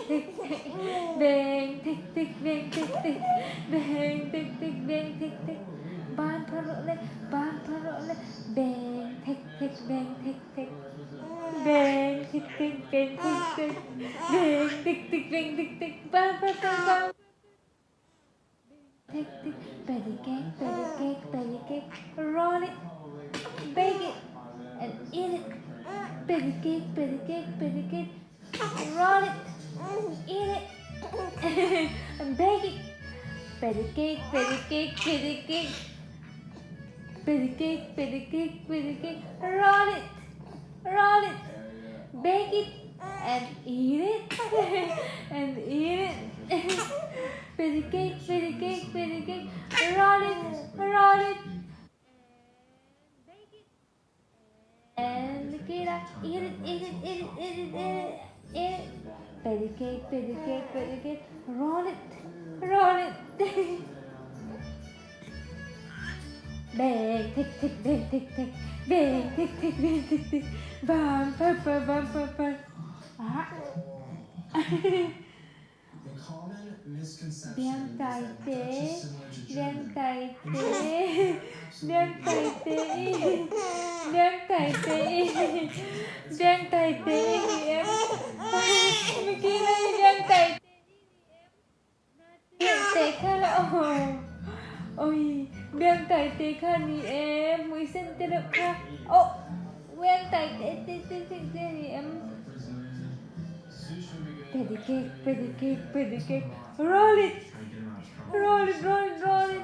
tick tick, bang tick tick, bang tick tick, bang tick tick, bang tick tick. บานพรุเลยบานพรุเลย bang tick tick, bang tick tick, bang tick tick, bang tick tick, bang tick tick, bang tick tick, บานบานบานบาน tick tick, patty cake, patty cake, patty cake, roll it, bake it, and eat it. Patty cake, patty cake, patty cake, roll it, eat it, and bake it. Patty cake, patty cake, patty cake, patty cake, patty cake, patty cake, roll it, bake it, and eat it, and eat it. Patty cake, patty cake, patty cake, roll it, and Nikita, eat it, eat it, eat it, eat it, eat it, eat it. Patty cake, patty cake, patty cake, roll it, roll it. Bang, tick, tick, bang, tick, tick, bang, tick, tick, bang, tick, tick, bam, bam, bam, bam, bam, bam. Ah. The common misconception Biang is cày that tế, Dutch is similar to biang German. cày In tế, fact, biang cày tế, biang cày tế, biang cày tế thì em. Mickey này biang cày tế khá là ôi, biang cày tế khá ni em, mũi xin tế được khá. Ô, biang cày tế ni em. Patty cake, patty cake, patty cake, roll it, roll it, roll it, roll it.